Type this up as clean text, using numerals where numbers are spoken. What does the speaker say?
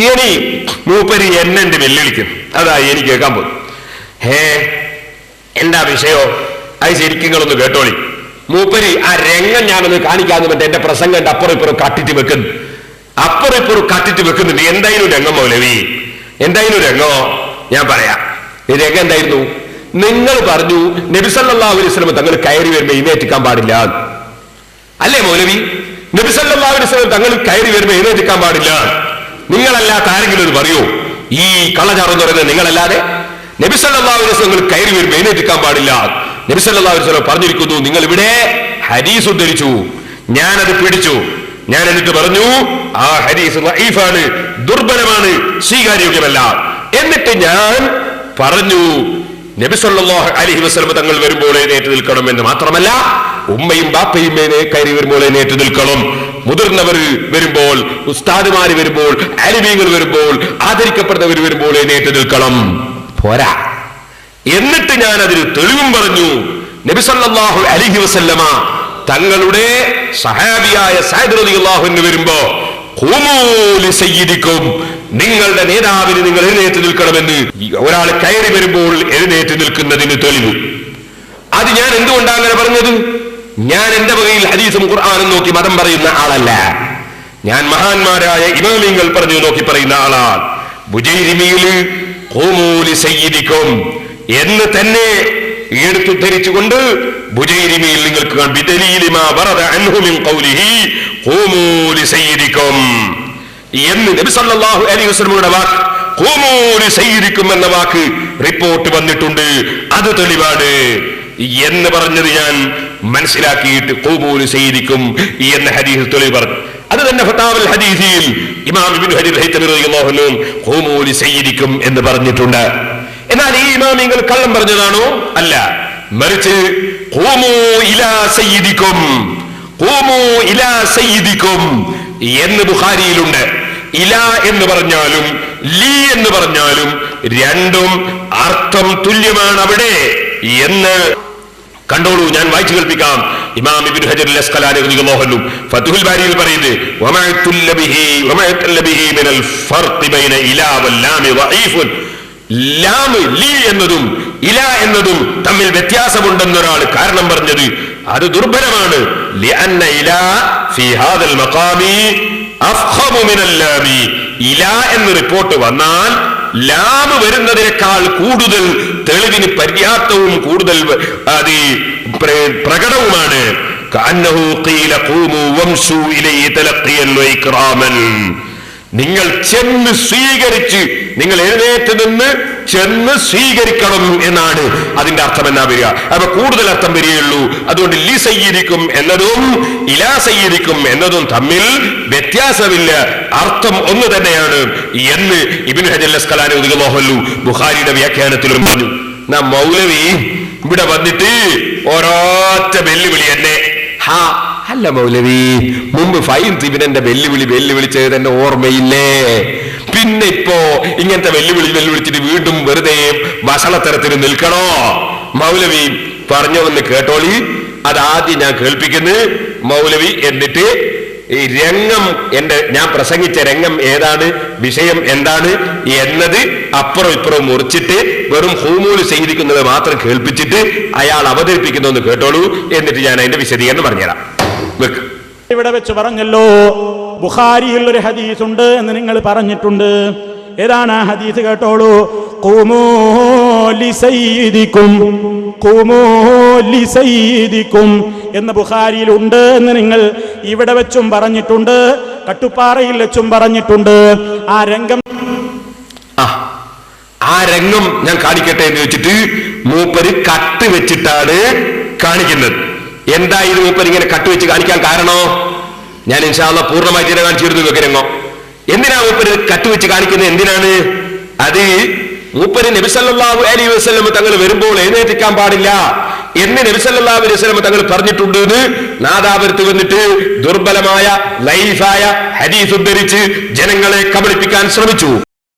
ഇനി മൂപ്പര് എന്നെ വെല്ലുവിളിക്കും. അതാ എനിക്ക് കേൾക്കാൻ പോകും. എന്താ വിഷയോ? അത് ശരിക്കും നിങ്ങളൊന്ന് കേട്ടോളി. മൂപ്പര് ആ രംഗം ഞാനൊന്ന് കാണിക്കാന്ന് പറഞ്ഞിട്ട് എന്റെ പ്രസംഗം ഉണ്ട് അപ്പുറം ഇപ്പുറം കാട്ടിട്ട് വെക്കുന്നുണ്ട്. എന്തായിരുന്നു രംഗം മൗലവി? എന്തായിരുന്നു രംഗോ? ഞാൻ പറയാം. ഈ രംഗം എന്തായിരുന്നു? നിങ്ങൾ പറഞ്ഞു നബി സല്ലല്ലാഹു അലൈഹി വസല്ലം തങ്ങൾ കയറി വരുമ്പോ എഴുന്നേറ്റിക്കാൻ പാടില്ല അല്ലേ മൗലവി? നബി സല്ലല്ലാഹു അലൈഹി വസല്ലം തങ്ങൾ കയറി വരുമ്പോ എഴുന്നേറ്റിക്കാൻ പാടില്ല. നിങ്ങളല്ലാത്ത ആരെങ്കിലും ഇത് പറയൂ? ഈ കള്ളചാറെന്ന് പറയുന്നത് നിങ്ങളല്ലാതെ? നബി സല്ലല്ലാഹു അലൈഹി വസല്ലം കയറി വരുമ്പോ എഴുന്നേറ്റിക്കാൻ പാടില്ല. നബി സല്ലല്ലാഹു അലൈഹി വസല്ലം പറഞ്ഞിരിക്കുന്നു. നിങ്ങൾ ഇവിടെ ഹദീസ് ഉദ്ധരിച്ചു, ഞാനത് പിടിച്ചു. ഞാൻ എന്നിട്ട് പറഞ്ഞു ആ ഹദീസ് ദഈഫാണ്, ദുർബലമാണ്, സ്വീകാര്യോഗ്യമല്ല. എന്നിട്ട് ഞാൻ പറഞ്ഞു നബി സല്ലല്ലാഹു അലൈഹി വസല്ലം തങ്ങൾ വരുമ്പോൾ എഴുന്നേറ്റ് നിൽക്കണം എന്ന് മാത്രമല്ല, ഉമ്മയും ബാപ്പയും കയറി വരുമ്പോൾ എഴുന്നേറ്റ് നിൽക്കണം. മുതിർന്നവർ വരുമ്പോൾ, ഉസ്താദുമാര് വരുമ്പോൾ, അലിമീങ്ങൾ വരുമ്പോൾ, ആദരിക്കപ്പെടുന്നവർ വരുമ്പോൾ എഴുന്നേറ്റ് നിൽക്കണം. പോരാ. എന്നിട്ട് ഞാൻ അതിന് തെളിവും പറഞ്ഞു. നബി സല്ലല്ലാഹു അലൈഹി വസല്ലമ തങ്ങളുടെ സഹാബിയായ സഅദ് റളിയല്ലാഹു അൻഹു വരുമ്പോ ഖൂമൂ ലിസയ്യിദിക്കും, നിങ്ങളുടെ നേതാവിന് നിങ്ങൾ എഴുന്നേറ്റ് നിൽക്കണമെന്ന് ഒരാൾ കയറി വരുമ്പോൾ എഴുന്നേറ്റ് നിൽക്കുന്നതിന് തെളിവ്. അത് ഞാൻ എന്തുകൊണ്ടാണ് അങ്ങനെ പറഞ്ഞത്? ഞാൻ എന്റെ വകയിൽ ഹദീസും ഖുർആനും നോക്കി മതം പറയുന്ന ആളല്ല. ഞാൻ മഹാന്മാരായ ഇമാമിങ്ങൾ പറഞ്ഞു നോക്കി പറയുന്ന ആളാണ്. ബുജൈരിമിയിൽ ഖൂമൂ ലിസയ്യിദിക്കും എന്ന് തന്നെ എടുത്തുദ്ധരിച്ചുകൊണ്ട് ബുജൈരിമിയിൽ നിങ്ങൾക്ക് എന്ന് നബി സല്ലല്ലാഹു അലൈഹി വസല്ലമയുടെ വാക്ക് ഖൂമൂ ലിസയ്യിദിക്കും എന്ന വാക്ക് റിപ്പോർട്ട് വന്നിട്ടുണ്ട്. അത് തെളിവാണ് എന്ന് പറഞ്ഞത് ഞാൻ മനസ്സിലാക്കിയിട്ട് ഖൂമൂ ലിസയ്യിദിക്കും എന്ന ഹദീസ് തെളിവ് പറഞ്ഞു. അത് തന്നെ ഫതാവൽ ഹദീസിൽ ഇമാം ഇബ്നു ഹജർ ഹൈതമി റളിയല്ലാഹു അൻഹു ഖൂമൂ ലിസയ്യിദിക്കും എന്ന് പറഞ്ഞിട്ടുണ്ട്. എന്നാൽ ഈ ഇമാമിങ്ങൾ കള്ളം പറഞ്ഞതാണോ? അല്ല, മറിച്ച് ഖൂമൂ ഇലാ സയ്യിദിക്കും, ഖൂമൂ ഇലാ സയ്യിദിക്കും എന്ന് ബുഖാരിയിലുണ്ട്. ഇലാ എന്ന് പറഞ്ഞാലും ലീ എന്ന് പറഞ്ഞാലും രണ്ടും അർത്ഥം തുല്യമാണ് അവിടെ എന്ന് കണ്ടോളൂ. ഞാൻ വായിച്ചു കേൾപ്പിക്കാം. ഇമാം ഇബ്നു ഹജർ അൽ-അസ്ഖലാനി റളിയല്ലാഹു അൻഹു ഫത്ഹുൽ ബാരിയിൽ പറയുന്നത് വമഅത്തുല്ലബിഹി മിനൽ ഫർഖ് ബൈന ഇലാ വല്ലാം ദഈഫുൻ, ലാം ലീ എന്നതും ഇല എന്നതും തമ്മിൽ വ്യത്യാസമുണ്ടെന്നൊരാൾ കാരണം പറഞ്ഞത് അത് ദുർബലമാണ്. ലിഅന്ന ഇല ഫീ ഹാദൽ മഖാമി അഫ്ഖമു മിനൽ ലാമി, ഇല എന്ന് റിപ്പോർട്ട് വന്നാൽ ലാം വരുന്നതിനേക്കാൾ കൂടുതൽ തെളിവിന് പര്യാപ്തവും കൂടുതൽ അത് പ്രകടവുമാണ്. കഅന്നഹു ഖീല ഖൂമു വംശു ഇലൈഹി തലഖിയൻ വഇക്റാമൻ, നിങ്ങൾ ചെന്ന് സ്വീകരിച്ച്, നിങ്ങൾ എഴുന്നേറ്റ് നിന്ന് ചെന്ന് സ്വീകരിക്കണം എന്നാണ് അതിന്റെ അർത്ഥം. എന്നാ വരിക? അപ്പൊ കൂടുതൽ അർത്ഥം വരികയുള്ളൂ. അതുകൊണ്ട് ലി സയ്യിദിക്കും എന്നതും ഇലാ സയ്യിദിക്കും എന്നതും തമ്മിൽ വ്യത്യാസമില്ല, അർത്ഥം ഒന്ന് തന്നെയാണ് എന്ന് ഇബ്നു ഹജർ അൽ-അസ്ഖലാനി റളിയല്ലാഹു അൻഹു ബുഖാരിയുടെ വ്യാഖ്യാനത്തിലും പറഞ്ഞു. നാം മൗലവി ഇവിടെ വന്നിട്ട് ഒരൊറ്റ വെല്ലുവിളി എന്നെ അല്ല മൗലവി, മുമ്പ് ഫൈൻ തിബിനെ വെല്ലുവിളിച്ചത് തന്നെ ഓർമ്മയില്ലേ? പിന്നെ ഇപ്പോ ഇങ്ങനത്തെ വെല്ലുവിളിച്ചിട്ട് വീണ്ടും വെറുതെ വഷളത്തരത്തിന് നിൽക്കണോ? മൗലവി പറഞ്ഞോന്ന് കേട്ടോളി. അതാദ്യം ഞാൻ കേൾപ്പിക്കുന്നു മൗലവി. എന്നിട്ട് ഈ രംഗം, ഞാൻ പ്രസംഗിച്ച രംഗം ഏതാണ്, വിഷയം എന്താണ് എന്നത് അപ്പുറം ഇപ്പുറം മുറിച്ചിട്ട് വെറും ഹൂമൂല് ചെയ്തിരിക്കുന്നത് മാത്രം കേൾപ്പിച്ചിട്ട് അയാൾ അവതരിപ്പിക്കുന്നൊന്ന് കേട്ടോളൂ. എന്നിട്ട് ഞാൻ അതിന്റെ വിശദീകരണം പറഞ്ഞുതരാം. ഇവിടെ വെച്ച് പറഞ്ഞല്ലോ, ബുഖാരിയിൽ ഒരു ഹദീസ് ഉണ്ട് എന്ന് നിങ്ങൾ പറഞ്ഞിട്ടുണ്ട്. ഏതാണ് ആ ഹദീസ്? കേട്ടോളൂ. ഖൂമൂ ലിസയ്യിദിക്കും, ഖൂമൂ ലിസയ്യിദിക്കും എന്ന് ബുഖാരിയിലുണ്ട് എന്ന് നിങ്ങൾ ഇവിടെ വെച്ചും പറഞ്ഞിട്ടുണ്ട്, കട്ടുപ്പാറയിൽ വെച്ചും പറഞ്ഞിട്ടുണ്ട്. ആ രംഗം ഞാൻ കാണിക്കട്ടെ എന്ന് വെച്ചിട്ട് മൂപ്പര് കട്ട് വെച്ചിട്ടാണ് കാണിക്കുന്നത്. എന്താ ഇത് മൂപ്പര് ഇങ്ങനെ കട്ടുവെച്ച് കാണിക്കാൻ കാരണോ? ഞാൻ ഇൻഷാ അല്ലാഹ് പൂർണ്ണമായിട്ട് തന്നെ കാണിച്ചിരുന്നു നിങ്ങൾക്ക് രംഗം. എന്തിനാ മൂപ്പര് കട്ടുവെച്ച് കാണിക്കുന്നത്? എന്തിനാണ് അത്? മൂപ്പര് നബി സല്ലല്ലാഹു അലൈഹി വസല്ലം തങ്ങൾ വരുമ്പോൾ എഴുന്നേറ്റിക്കാൻ പാടില്ല എന്ന് നബി സല്ലല്ലാഹു അലൈഹി വസല്ലം തങ്ങൾ പറഞ്ഞിട്ടുണ്ട് എന്ന് നാദാപുരത്ത് വന്നിട്ട് ദുർബലമായ ലൈഫായ ഹദീസ് ഉദ്ധരിച്ച് ജനങ്ങളെ കബളിപ്പിക്കാൻ ശ്രമിച്ചു.